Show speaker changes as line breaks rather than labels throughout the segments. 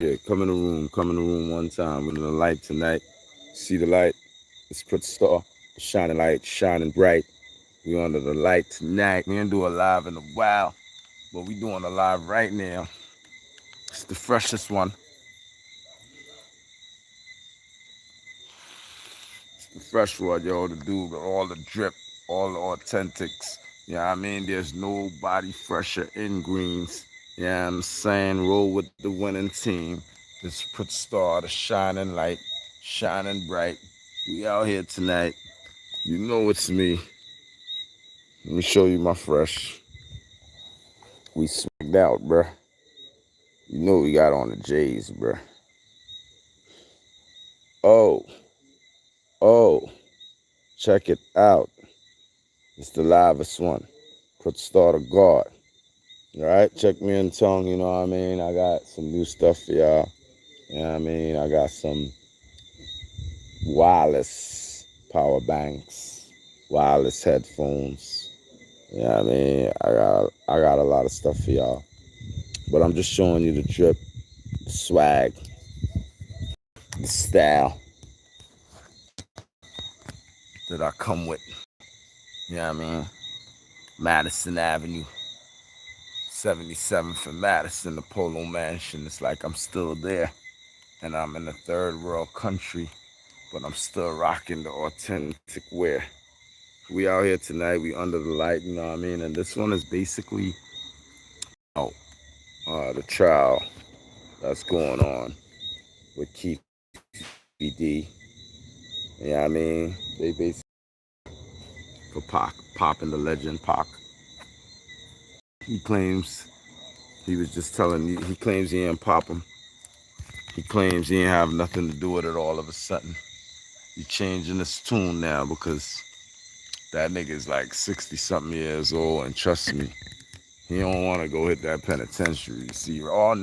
Yeah, come in the room one time. We're in the light tonight. See the light? Let's put the star, the shining light, shining bright. We under the light tonight. We ain't do a live in a while, but we doing a live right now. It's the freshest one. It's the fresh one, yo. The dude with all the drip, all the authentics. You know what I mean? There's nobody fresher in greens. Yeah, you know I'm saying roll with the winning team. Let's put star, the shining light, shining bright. We out here tonight. You know it's me. Let me show you my fresh. We swagged out, bruh. You know we got on the J's, bruh. Oh, oh, check it out. It's the livest one. Put star to guard. All right, check me in tongue, you know what I mean? I got some new stuff for y'all. You know what I mean? I got some wireless power banks, wireless headphones. You know what I mean? I got a lot of stuff for y'all. But I'm just showing you the drip, the swag, the style that I come with. You know what I mean? Madison Avenue, 77th and Madison, the Polo Mansion. It's like I'm still there. And I'm in a third world country, but I'm still rocking the authentic wear. We out here tonight. We under the light, you know what I mean? And this one is basically oh, the trial that's going on with Keefe. You know what I mean? They basically for Pac and the legend Pac. He claims he was just telling you. He claims he ain't pop him. He claims he ain't have nothing to do with it. All of a sudden, he changing his tune now because that nigga is like 60 something years old, and trust me, he don't want to go hit that penitentiary. See, all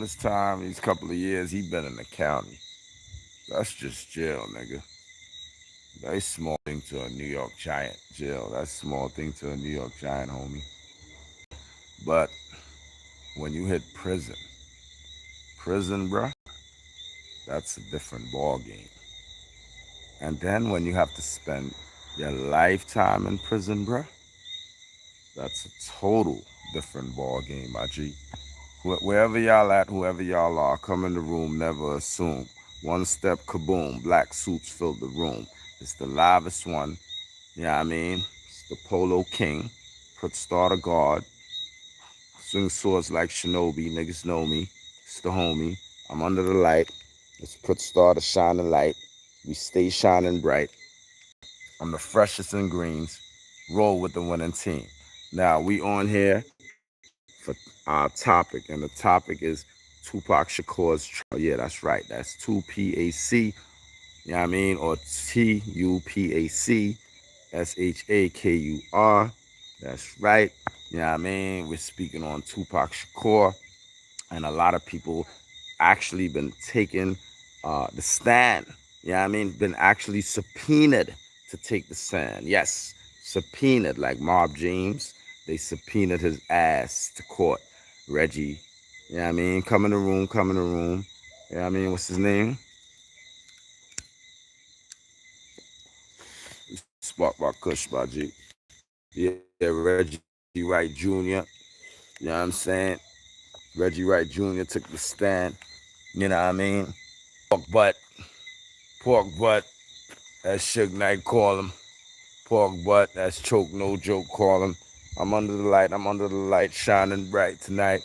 this time, these couple of years, he been in the county. That's just jail, nigga. That's small thing to a New York Giant jail. That's small thing to a New York Giant, homie. But when you hit prison, bruh, that's a different ball game. And then when you have to spend your lifetime in prison, bruh, that's a total different ball game, my G. Wherever y'all at, whoever y'all are, come in the room, never assume. One step, kaboom, black suits fill the room. It's the livest one, you know what I mean? It's the Polo King, put star to guard, swing swords like Shinobi, niggas know me. It's the homie. I'm under the light. Let's put star to shining light. We stay shining bright. I'm the freshest in greens. Roll with the winning team. Now we on here for our topic, and the topic is Tupac Shakur's trial. Yeah, that's right. That's 2PAC. You know what I mean? Or TUPAC, SHAKUR. That's right. You know what I mean? We're speaking on Tupac Shakur, and a lot of people actually been taking the stand. You know what I mean? Been actually subpoenaed to take the stand. Yes, subpoenaed like Mob James. They subpoenaed his ass to court. Reggie, you know what I mean? Come in the room, come in the room. You know what I mean? What's his name? Spark by Kush by G. Yeah, Reggie Wright Jr. You know what I'm saying? Reggie Wright Jr. took the stand. You know what I mean? Butt, pork butt, as Suge Knight call him. Pork butt, that's choke no joke call him. I'm under the light, shining bright tonight.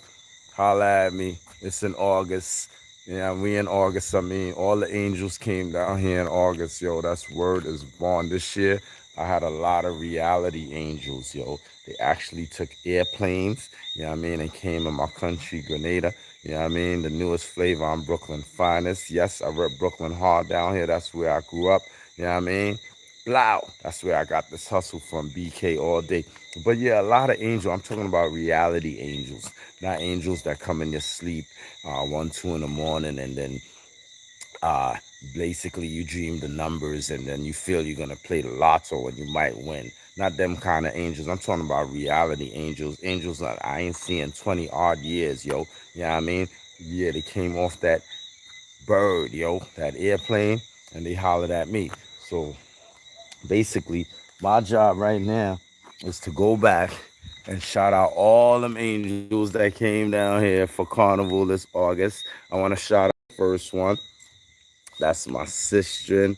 Holla at me. It's in August. Yeah, we in August. I mean, all the angels came down here in August, yo. That's word is born. This year, I had a lot of reality angels, yo. They actually took airplanes, you know what I mean, and came in my country, Grenada. You know what I mean? The newest flavor, I'm Brooklyn finest. Yes, I rep Brooklyn hard down here. That's where I grew up. You know what I mean? Blow. That's where I got this hustle from, BK all day. But yeah, a lot of angels. I'm talking about reality angels, not angels that come in your sleep 1, 2 in the morning, and then uh, basically you dream the numbers, and then you feel you're gonna play the lotto and you might win. Not them kind of angels. I'm talking about reality angels. Angels that I ain't seeing 20 odd years, yo. You know what I mean? Yeah, they came off that bird, that airplane, and they hollered at me. So basically, my job right now is to go back and shout out all them angels that came down here for Carnival this August. I want to shout out the first one. That's my sister.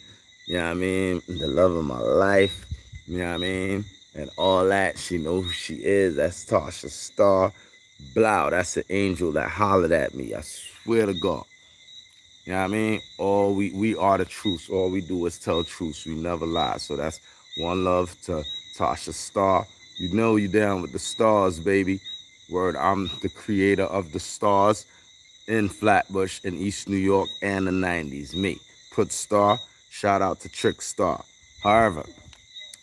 You know what I mean? The love of my life. You know what I mean? And all that. She knows who she is. That's Tasha Star. Blow. That's an angel that hollered at me. I swear to God. You know what I mean? All we are the truth. All we do is tell truth. We never lie. So that's one love to Tasha Star. You know you down with the stars, baby. Word, I'm the creator of the stars in Flatbush in East New York and the 90s. Me. Put Star. Shout out to Trick Star. However,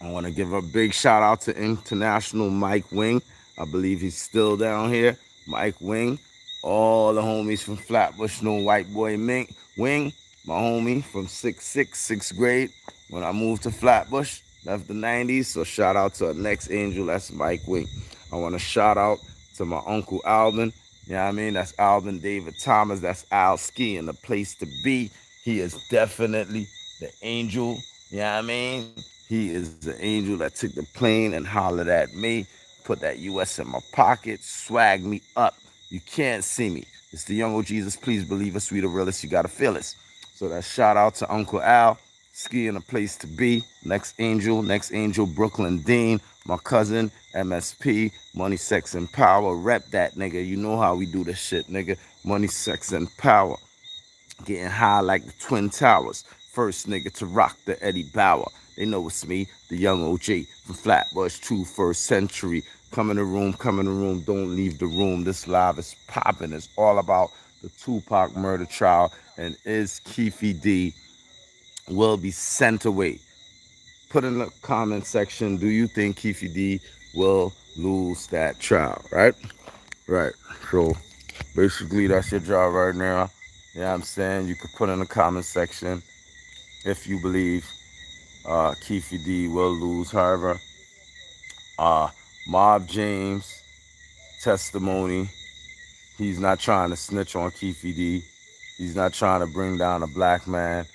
I want to give a big shout out to International Mike Wing. I believe he's still down here. Mike Wing. All the homies from Flatbush know White Boy Mink Wing. My homie from sixth grade. When I moved to Flatbush, left the 90s. So shout out to our next angel. That's Mike Wing. I want to shout out to my uncle Alvin. You know what I mean? That's Alvin David Thomas. That's Al Ski and the place to be. He is definitely the angel. You know what I mean? He is the angel that took the plane and hollered at me, put that US in my pocket, swag me up. You can't see me. It's the young old Jesus. Please believe us. We the realest. You gotta feel us. So that shout out to Uncle Al, Ski in a place to be. Next angel, Brooklyn Dean, my cousin, MSP, Money, Sex, and Power. Rep that nigga. You know how we do this shit, nigga. Money, Sex, and Power. Getting high like the Twin Towers. First nigga to rock the Eddie Bauer. They know it's me, the young OJ from Flatbush, true first century. Come in the room, don't leave the room. This live is popping. It's all about the Tupac murder trial. And is Keefe D will be sent away? Put in the comment section, do you think Keefe D will lose that trial, right? Right. So basically, that's your job right now. You know what I'm saying? You could put in the comment section if you believe Keefe D will lose. However, uh, Mob James testimony, he's not trying to snitch on Keefe D. He's not trying to bring down a black man.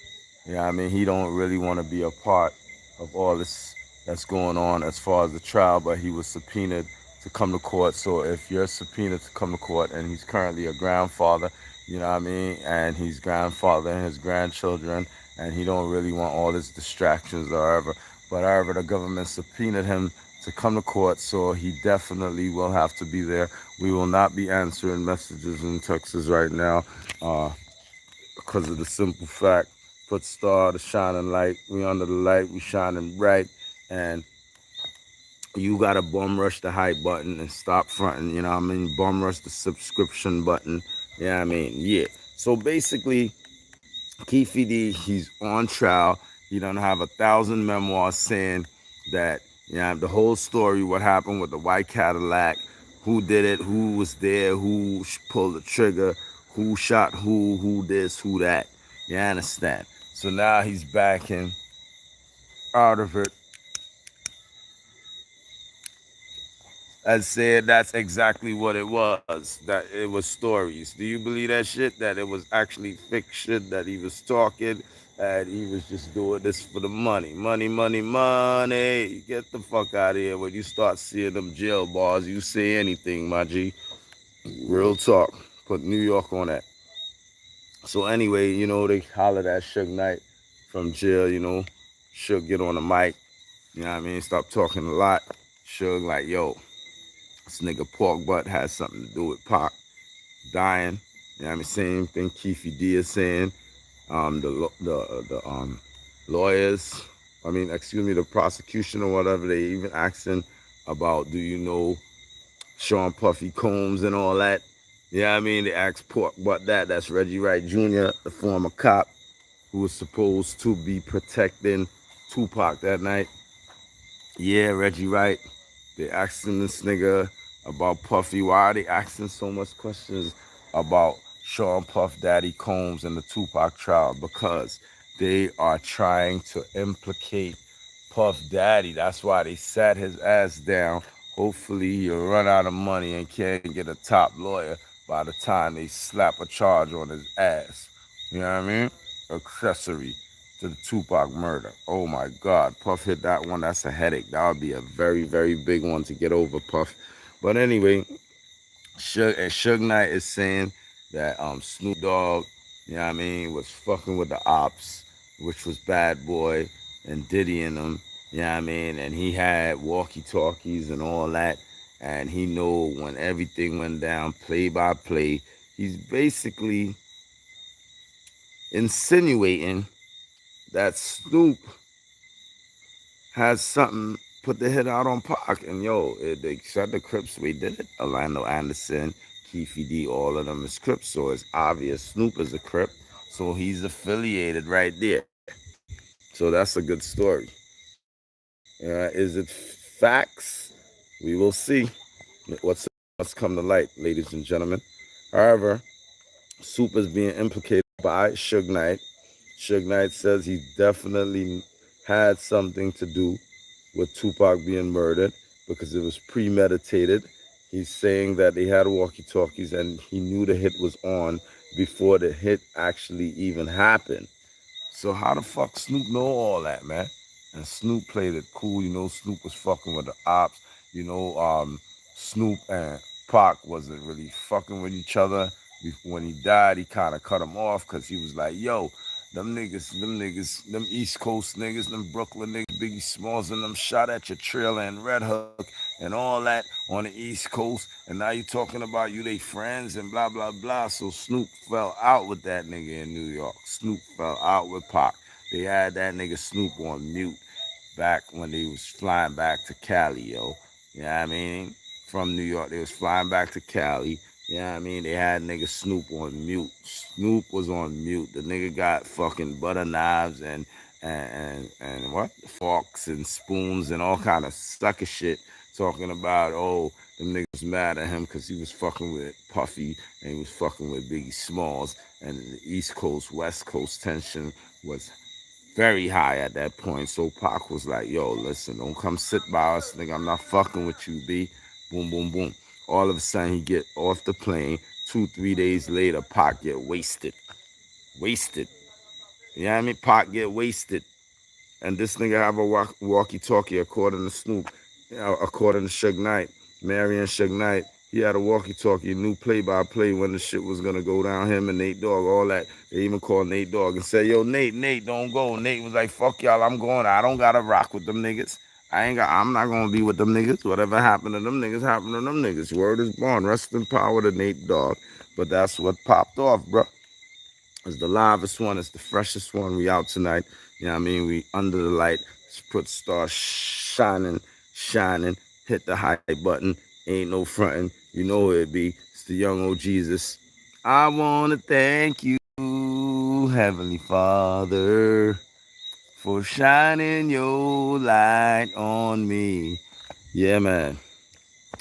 You know what I mean? He don't really want to be a part of all this that's going on as far as the trial, but he was subpoenaed to come to court. So if you're subpoenaed to come to court and he's currently a grandfather, you know what I mean, and he's grandfathering his grandchildren, and he don't really want all his distractions or whatever. But however, the government subpoenaed him to come to court, so he definitely will have to be there. We will not be answering messages in Texas right now. Because of the simple fact, put star the shining light. We under the light, we shining bright, and you gotta bum rush the hype button and stop fronting. You know what I mean? Bum rush the subscription button. You know what I mean? Yeah. So basically, Keefe D, he's on trial. He done have 1,000 memoirs saying that, you know, the whole story, what happened with the white Cadillac, who did it, who was there, who pulled the trigger, who shot who this, who that. You understand? So now he's backing out of it. I said that's exactly what it was. That it was stories. Do you believe that shit? That it was actually fiction, that he was talking, and he was just doing this for the money. Money, money, money. Get the fuck out of here. When you start seeing them jail bars, you say anything, my G. Real talk. Put New York on that. So anyway, they hollered at Suge Knight from jail, Suge get on the mic, you know what I mean? Stop talking a lot. Suge like, yo, this nigga pork butt has something to do with Pac dying. You know what I mean? Same thing Keefe D is saying. The lawyers, excuse me, the prosecution or whatever, they even asking about, do you know Sean Puffy Combs and all that? Yeah, I mean, they asked Pork Butt that. That's Reggie Wright Jr., the former cop who was supposed to be protecting Tupac that night. Yeah, Reggie Wright. They asking this nigga about Puffy. Why are they asking so much questions about Sean Puff Daddy Combs and the Tupac trial? Because they are trying to implicate Puff Daddy. That's why they sat his ass down. Hopefully he'll run out of money and can't get a top lawyer by the time they slap a charge on his ass. You know what I mean? Accessory to the Tupac murder. Oh my God, Puff hit that one. That's a headache. That would be a very, very big one to get over, Puff. But anyway, Suge Knight is saying that Snoop Dogg, you know what I mean, was fucking with the ops, which was Bad Boy and Diddy and them, you know what I mean, and he had walkie-talkies and all that, and he know when everything went down, play by play. He's basically insinuating that Snoop has something put the hit out on Pac. And yo, they shut the Crips. We did it. Orlando Anderson, Keefe D, all of them is Crips. So it's obvious Snoop is a Crip. So he's affiliated right there. So that's a good story. Is it facts? We will see what's come to light, ladies and gentlemen. However, Soup is being implicated by Suge Knight. Suge Knight says he definitely had something to do with Tupac being murdered because it was premeditated. He's saying that they had walkie-talkies and he knew the hit was on before the hit actually even happened. So how the fuck Snoop know all that, man? And Snoop played it cool. You know, Snoop was fucking with the ops. You know, Snoop and Pac wasn't really fucking with each other. When he died, he kind of cut him off because he was like, yo, them East Coast niggas, them Brooklyn niggas, Biggie Smalls and them shot at your trailer and Red Hook and all that on the East Coast. And now you talking about you they friends and blah, blah, blah. So Snoop fell out with that nigga in New York. Snoop fell out with Pac. They had that nigga Snoop on mute back when they was flying back to Cali, yo. You know what I mean? From New York, they was flying back to Cali. You know what I mean? They had nigga Snoop on mute. Snoop was on mute. The nigga got fucking butter knives and what? Forks and spoons and all kind of sucker shit talking about, oh, them niggas mad at him because he was fucking with Puffy and he was fucking with Biggie Smalls. And the East Coast, West Coast tension was very high at that point. So Pac was like, yo, listen, don't come sit by us, nigga. I'm not fucking with you, B. Boom, boom, boom. All of a sudden, he get off the plane. 2-3 days later, Pac get wasted. Wasted. You know what I mean? Pac get wasted. And this nigga have a walkie-talkie, according to Snoop, according to Suge Knight, Marion Suge Knight. He had a walkie-talkie, knew play-by-play when the shit was gonna go down. Him and Nate Dogg, all that. They even called Nate Dogg and said, "Yo, Nate, don't go." Nate was like, "Fuck y'all, I'm going. I don't gotta rock with them niggas. I'm not gonna be with them niggas. Whatever happened to them niggas, happened to them niggas. Word is born. Rest in power to Nate Dogg." But that's what popped off, bro. It's the livest one. It's the freshest one. We out tonight. You know what I mean? We under the light. Put stars shining, shining. Hit the high button. Ain't no fronting. You know who it be. It's the young old Jesus. I want to thank you, Heavenly Father, for shining your light on me. Yeah, man.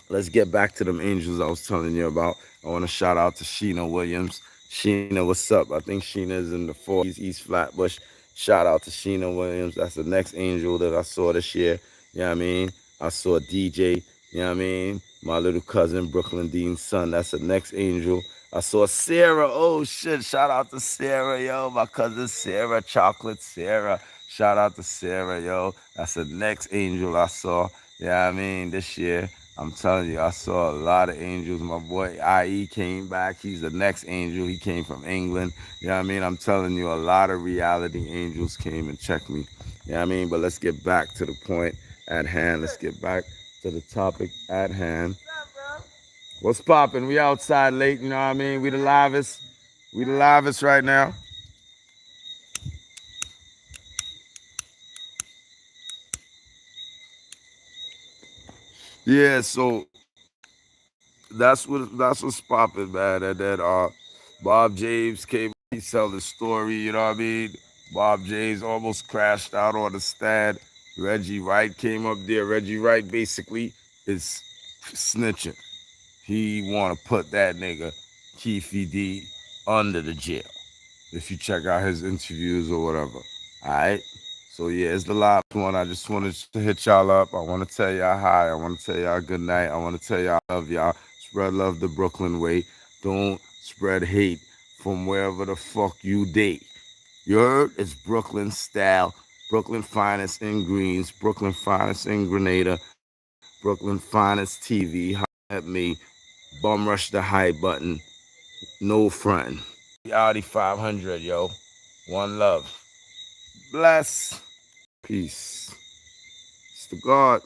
Let's get back to them angels I was telling you about. I want to shout out to Sheena Williams. Sheena, what's up? I think Sheena's in the 40s, East Flatbush. Shout out to Sheena Williams. That's the next angel that I saw this year. You know what I mean? I saw DJ, you know what I mean? My little cousin, Brooklyn Dean's son. That's the next angel. I saw Sarah. Oh, shit. Shout out to Sarah, yo. My cousin Sarah, Chocolate Sarah. Shout out to Sarah, yo. That's the next angel I saw. Yeah, I mean, this year. I'm telling you, I saw a lot of angels. My boy IE came back. He's the next angel. He came from England. You know what I mean? I'm telling you, a lot of reality angels came and checked me. You know what I mean? But let's get back to the point at hand. Let's get back to the topic at hand. What's popping? We outside late, you know what I mean? We the livest. We the livest right now. Yeah, so that's what's popping, man. And then Bob James came, he tell the story, you know what I mean? Bob James almost crashed out on the stand. Reggie Wright came up there. Reggie Wright basically is snitching. He want to put that nigga Keefe D under the jail. If you check out his interviews or whatever. All right. So yeah, it's the last one. I just wanted to hit y'all up. I want to tell y'all hi. I want to tell y'all good night. I want to tell y'all I love y'all. Spread love the Brooklyn way. Don't spread hate from wherever the fuck you date. You heard? It's Brooklyn style. Brooklyn finest in Greens, Brooklyn finest in Grenada, Brooklyn finest TV. Holler at me. Bum rush the high button. No frontin'. Audi 500, yo. One love. Bless. Peace. It's the God.